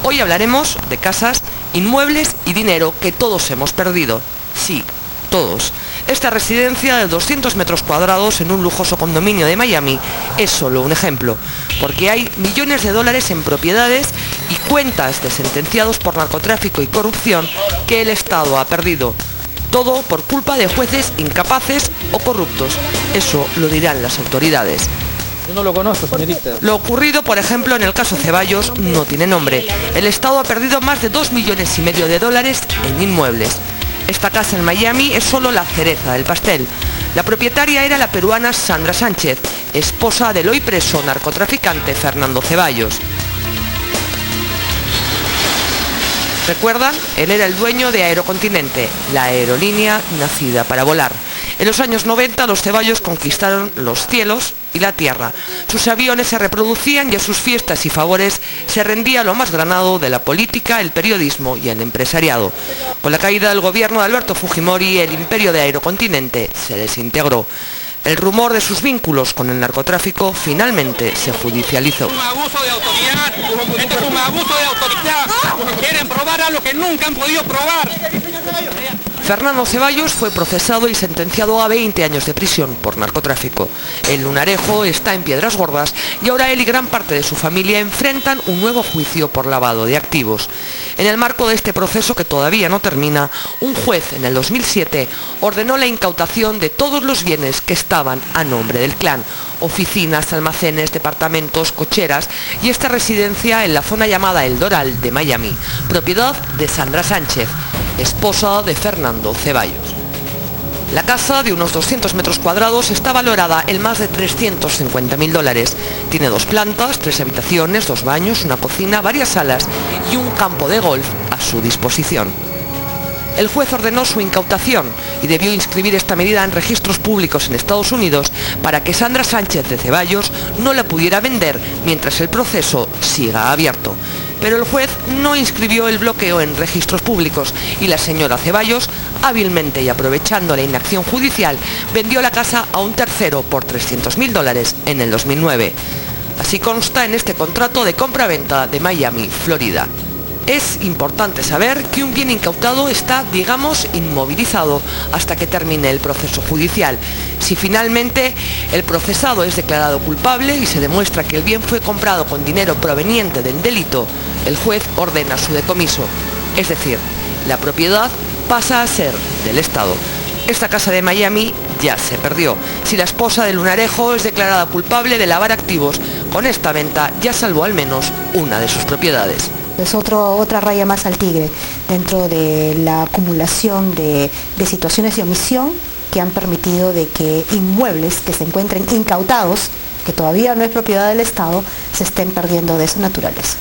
Hoy hablaremos de casas, inmuebles y dinero que todos hemos perdido. Sí, todos. Esta residencia de 200 metros cuadrados en un lujoso condominio de Miami es solo un ejemplo, porque hay millones de dólares en propiedades y cuentas de sentenciados por narcotráfico y corrupción que el Estado ha perdido. Todo por culpa de jueces incapaces o corruptos. Eso lo dirán las autoridades. Yo no lo conozco, señorita. Lo ocurrido, por ejemplo, en el caso Ceballos no tiene nombre. El Estado ha perdido más de 2,5 millones de dólares en inmuebles. Esta casa en Miami es solo la cereza del pastel. La propietaria era la peruana Sandra Sánchez, esposa del hoy preso narcotraficante Fernando Ceballos. ¿Recuerdan? Él era el dueño de Aerocontinente, la aerolínea nacida para volar. En los años 90 los Ceballos conquistaron los cielos y la tierra. Sus aviones se reproducían y a sus fiestas y favores se rendía lo más granado de la política, el periodismo y el empresariado. Con la caída del gobierno de Alberto Fujimori, el imperio de Aerocontinente se desintegró. El rumor de sus vínculos con el narcotráfico finalmente se judicializó. Un abuso de autoridad, este es un abuso de autoridad. Quieren probar a lo que nunca han podido probar. Fernando Ceballos fue procesado y sentenciado a 20 años de prisión por narcotráfico. El lunarejo está en Piedras Gordas y ahora él y gran parte de su familia enfrentan un nuevo juicio por lavado de activos. En el marco de este proceso, que todavía no termina, un juez en el 2007 ordenó la incautación de todos los bienes que estaban a nombre del clan: oficinas, almacenes, departamentos, cocheras y esta residencia en la zona llamada El Doral de Miami, propiedad de Sandra Sánchez, esposa de Fernando Ceballos. La casa, de unos 200 metros cuadrados, está valorada en más de 350.000 dólares. Tiene 2 plantas, 3 habitaciones, 2 baños, una cocina, varias salas y un campo de golf a su disposición. El juez ordenó su incautación y debió inscribir esta medida en registros públicos en Estados Unidos para que Sandra Sánchez de Ceballos no la pudiera vender mientras el proceso siga abierto. Pero el juez no inscribió el bloqueo en registros públicos y la señora Ceballos, hábilmente y aprovechando la inacción judicial, vendió la casa a un tercero por 300.000 dólares en el 2009. Así consta en este contrato de compra-venta de Miami, Florida. Es importante saber que un bien incautado está, digamos, inmovilizado hasta que termine el proceso judicial. Si finalmente el procesado es declarado culpable y se demuestra que el bien fue comprado con dinero proveniente del delito, el juez ordena su decomiso. Es decir, la propiedad pasa a ser del Estado. Esta casa de Miami ya se perdió. Si la esposa del lunarejo es declarada culpable de lavar activos, con esta venta ya salvó al menos una de sus propiedades. Es otra raya más al tigre dentro de la acumulación de situaciones de omisión que han permitido de que inmuebles que se encuentren incautados, que todavía no es propiedad del Estado, se estén perdiendo de esa naturaleza.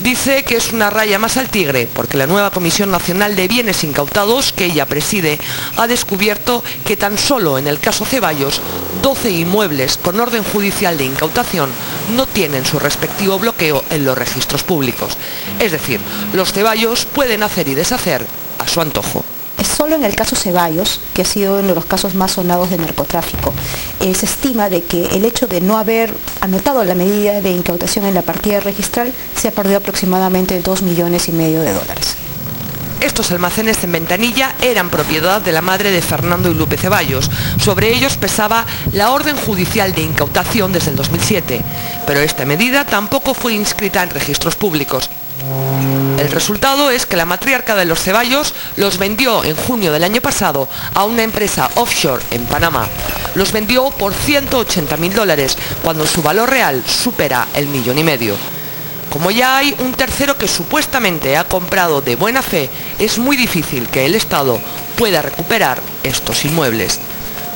Dice que es una raya más al tigre porque la nueva Comisión Nacional de Bienes Incautados, que ella preside, ha descubierto que tan solo en el caso Ceballos, 12 inmuebles con orden judicial de incautación no tienen su respectivo bloqueo en los registros públicos. Es decir, los Ceballos pueden hacer y deshacer a su antojo. Es solo en el caso Ceballos, que ha sido uno de los casos más sonados de narcotráfico, se estima de que el hecho de no haber anotado la medida de incautación en la partida registral se ha perdido aproximadamente 2,5 millones de dólares. Estos almacenes en Ventanilla eran propiedad de la madre de Fernando y Lupe Ceballos. Sobre ellos pesaba la orden judicial de incautación desde el 2007, pero esta medida tampoco fue inscrita en registros públicos. El resultado es que la matriarca de los Ceballos los vendió en junio del año pasado a una empresa offshore en Panamá. Los vendió por 180.000 dólares, cuando su valor real supera el 1,5 millones. Como ya hay un tercero que supuestamente ha comprado de buena fe, es muy difícil que el Estado pueda recuperar estos inmuebles.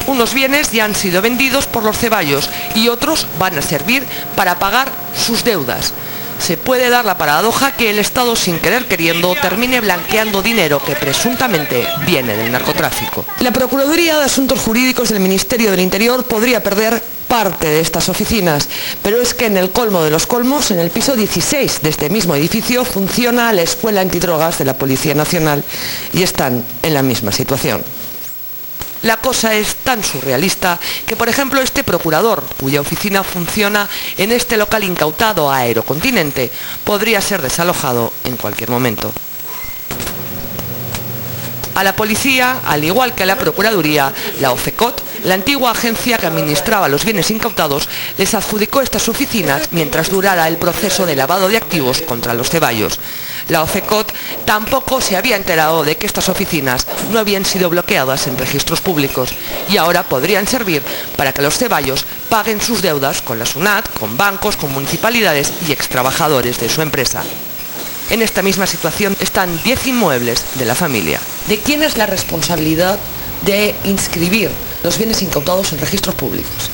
Unos bienes ya han sido vendidos por los Ceballos y otros van a servir para pagar sus deudas. Se puede dar la paradoja que el Estado, sin querer queriendo, termine blanqueando dinero que presuntamente viene del narcotráfico. La Procuraduría de Asuntos Jurídicos del Ministerio del Interior podría perder parte de estas oficinas, pero es que en el colmo de los colmos, en el piso 16 de este mismo edificio, funciona la Escuela Antidrogas de la Policía Nacional y están en la misma situación. La cosa es tan surrealista que, por ejemplo, este procurador, cuya oficina funciona en este local incautado a Aerocontinente, podría ser desalojado en cualquier momento. A la policía, al igual que a la Procuraduría, la OFECOT, la antigua agencia que administraba los bienes incautados, les adjudicó estas oficinas mientras durara el proceso de lavado de activos contra los Ceballos. La OFECOT tampoco se había enterado de que estas oficinas no habían sido bloqueadas en registros públicos y ahora podrían servir para que los Ceballos paguen sus deudas con la SUNAT, con bancos, con municipalidades y extrabajadores de su empresa. En esta misma situación están 10 inmuebles de la familia. ¿De quién es la responsabilidad de inscribir los bienes incautados en registros públicos?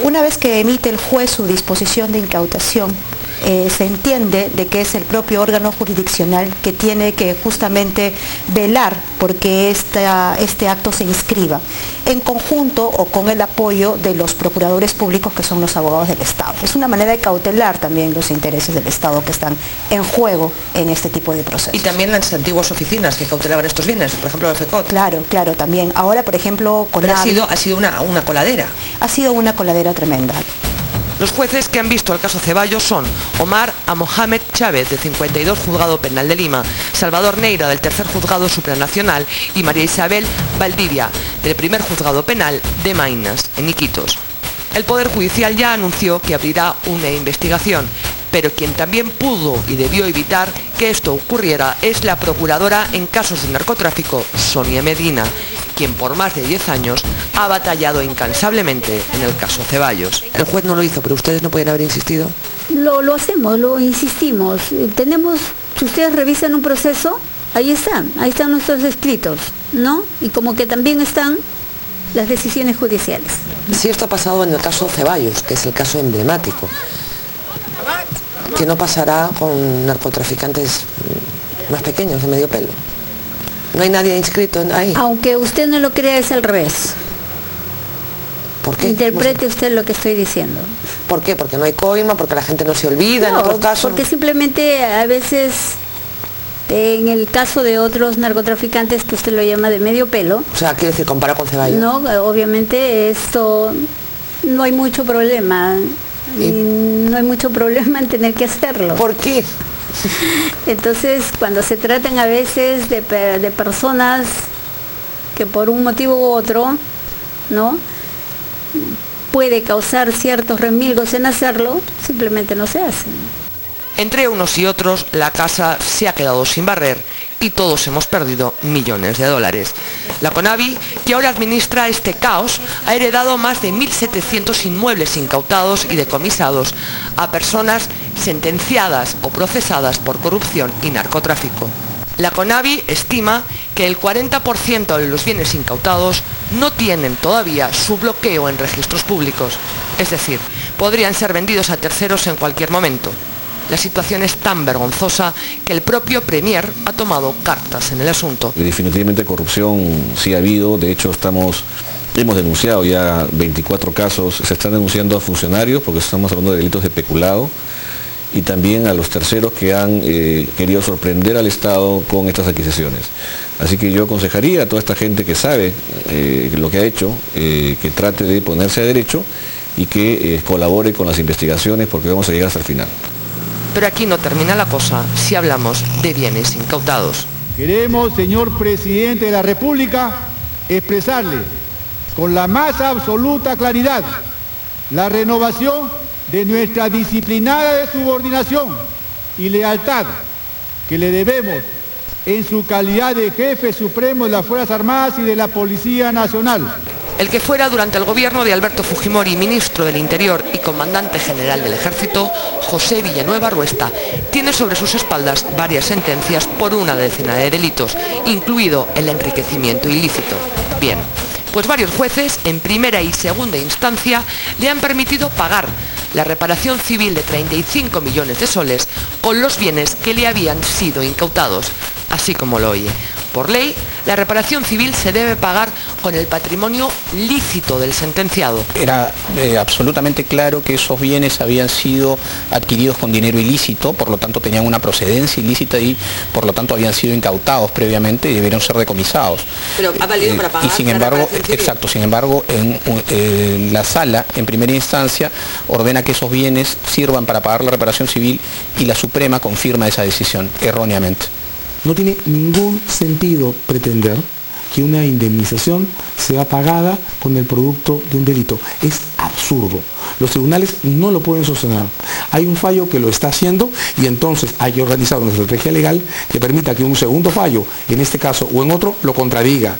Una vez que emite el juez su disposición de incautación, se entiende de que es el propio órgano jurisdiccional que tiene que justamente velar porque este acto se inscriba, en conjunto o con el apoyo de los procuradores públicos, que son los abogados del Estado. Es una manera de cautelar también los intereses del Estado que están en juego en este tipo de procesos. Y también las antiguas oficinas que cautelaban estos bienes, por ejemplo el FECOT. Claro, también. Ahora, por ejemplo, con ha sido una coladera. Ha sido una coladera tremenda. Los jueces que han visto el caso Ceballos son Omar A. Mohamed Chávez, de 52 Juzgado Penal de Lima, Salvador Neira, del 3er Juzgado Supranacional, y María Isabel Valdivia, del 1er Juzgado Penal de Mainas, en Iquitos. El Poder Judicial ya anunció que abrirá una investigación, pero quien también pudo y debió evitar que esto ocurriera es la procuradora en casos de narcotráfico, Sonia Medina, quien por más de 10 años ha batallado incansablemente en el caso Ceballos. El juez no lo hizo, pero ustedes no pueden haber insistido. Lo hacemos, lo insistimos. Tenemos, si ustedes revisan un proceso, ahí están nuestros escritos, ¿no? Y como que también están las decisiones judiciales. Si esto ha pasado en el caso Ceballos, que es el caso emblemático, ¿qué no pasará con narcotraficantes más pequeños, de medio pelo? ¿No hay nadie inscrito ahí? Aunque usted no lo crea, es al revés. ¿Por qué? Interprete usted lo que estoy diciendo. ¿Por qué? ¿Porque no hay coima? ¿Porque la gente no se olvida? No, en otros casos. porque simplemente a veces, en el caso de otros narcotraficantes que usted lo llama de medio pelo. O sea, quiero decir, comparado con Ceballos. No, obviamente esto no hay mucho problema. Y no hay mucho problema en tener que hacerlo. ¿Por qué? Entonces, cuando se tratan a veces de personas que por un motivo u otro, ¿no?, puede causar ciertos remilgos en hacerlo, simplemente no se hacen. Entre unos y otros, la casa se ha quedado sin barrer y todos hemos perdido millones de dólares. La CONAVI, que ahora administra este caos, ha heredado más de 1.700 inmuebles incautados y decomisados a personas sentenciadas o procesadas por corrupción y narcotráfico. La CONAVI estima que el 40% de los bienes incautados no tienen todavía su bloqueo en registros públicos, es decir, podrían ser vendidos a terceros en cualquier momento. La situación es tan vergonzosa que el propio Premier ha tomado cartas en el asunto. Definitivamente corrupción sí ha habido, de hecho hemos denunciado ya 24 casos, se están denunciando a funcionarios porque estamos hablando de delitos de peculado y también a los terceros que han querido sorprender al Estado con estas adquisiciones. Así que yo aconsejaría a toda esta gente que sabe lo que ha hecho, que trate de ponerse a derecho y que colabore con las investigaciones porque vamos a llegar hasta el final. Pero aquí no termina la cosa si hablamos de bienes incautados. Queremos, señor Presidente de la República, expresarle con la más absoluta claridad la renovación de nuestra disciplinada subordinación y lealtad que le debemos en su calidad de jefe supremo de las Fuerzas Armadas y de la Policía Nacional. El que fuera durante el gobierno de Alberto Fujimori ministro del Interior y comandante general del Ejército, José Villanueva Ruesta, tiene sobre sus espaldas varias sentencias por una decena de delitos, incluido el enriquecimiento ilícito. Bien, pues varios jueces, en primera y segunda instancia, le han permitido pagar la reparación civil de 35 millones de soles con los bienes que le habían sido incautados, así como lo oye. Por ley, la reparación civil se debe pagar con el patrimonio lícito del sentenciado. Era absolutamente claro que esos bienes habían sido adquiridos con dinero ilícito, por lo tanto tenían una procedencia ilícita y por lo tanto habían sido incautados previamente y debieron ser decomisados. Pero ha valido para pagar. Y sin embargo, exacto, sin embargo, la sala en primera instancia ordena que esos bienes sirvan para pagar la reparación civil y la Suprema confirma esa decisión erróneamente. No tiene ningún sentido pretender que una indemnización sea pagada con el producto de un delito. Es absurdo. Los tribunales no lo pueden sostener. Hay un fallo que lo está haciendo y entonces hay que organizar una estrategia legal que permita que un segundo fallo, en este caso o en otro, lo contradiga.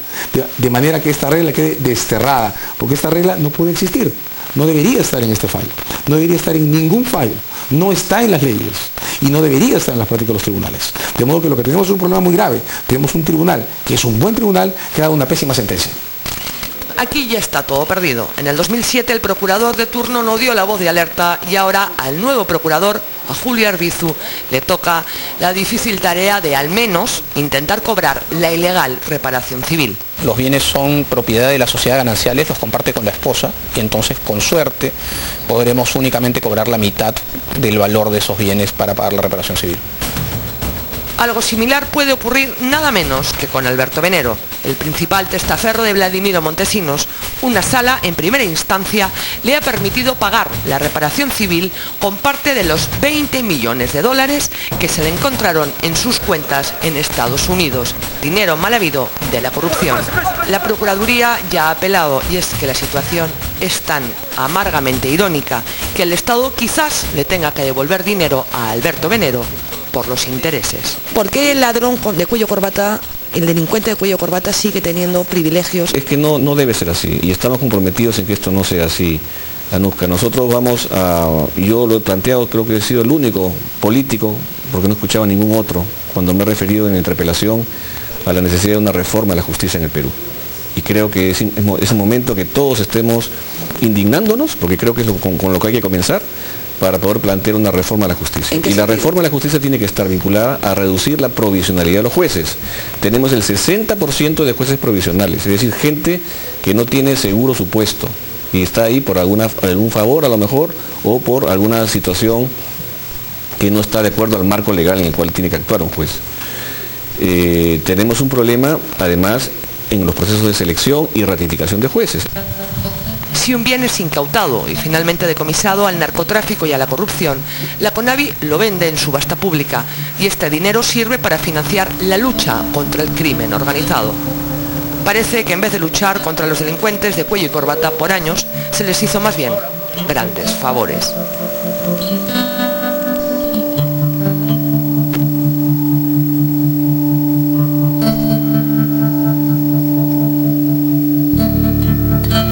De manera que esta regla quede desterrada, porque esta regla no puede existir. No debería estar en este fallo. No debería estar en ningún fallo. No está en las leyes y no debería estar en las prácticas de los tribunales. De modo que lo que tenemos es un problema muy grave. Tenemos un tribunal que es un buen tribunal que ha dado una pésima sentencia. Aquí ya está todo perdido. En el 2007 el procurador de turno no dio la voz de alerta y ahora al nuevo procurador, a Julio Arbizu, le toca la difícil tarea de al menos intentar cobrar la ilegal reparación civil. Los bienes son propiedad de la sociedad gananciales, los comparte con la esposa y entonces con suerte podremos únicamente cobrar la mitad del valor de esos bienes para pagar la reparación civil. Algo similar puede ocurrir nada menos que con Alberto Venero, el principal testaferro de Vladimiro Montesinos. Una sala, en primera instancia, le ha permitido pagar la reparación civil con parte de los 20 millones de dólares que se le encontraron en sus cuentas en Estados Unidos. Dinero mal habido de la corrupción. La Procuraduría ya ha apelado y es que la situación es tan amargamente irónica que el Estado quizás le tenga que devolver dinero a Alberto Venero por los intereses. ¿Por qué el ladrón de cuello corbata, el delincuente de cuello corbata sigue teniendo privilegios? Es que no debe ser así y estamos comprometidos en que esto no sea así, Anuska. Nosotros vamos a, yo lo he planteado, creo que he sido el único político, porque no escuchaba a ningún otro, cuando me he referido en la interpelación a la necesidad de una reforma de la justicia en el Perú. Y creo que es un momento que todos estemos indignándonos, porque creo que es con lo que hay que comenzar, para poder plantear una reforma de la justicia. Y la reforma de la justicia tiene que estar vinculada a reducir la provisionalidad de los jueces. Tenemos el 60% de jueces provisionales, es decir, gente que no tiene seguro su puesto y está ahí por algún favor a lo mejor o por alguna situación que no está de acuerdo al marco legal en el cual tiene que actuar un juez. Tenemos un problema además en los procesos de selección y ratificación de jueces. Si un bien es incautado y finalmente decomisado al narcotráfico y a la corrupción, la CONAVI lo vende en subasta pública y este dinero sirve para financiar la lucha contra el crimen organizado. Parece que en vez de luchar contra los delincuentes de cuello y corbata por años, se les hizo más bien grandes favores.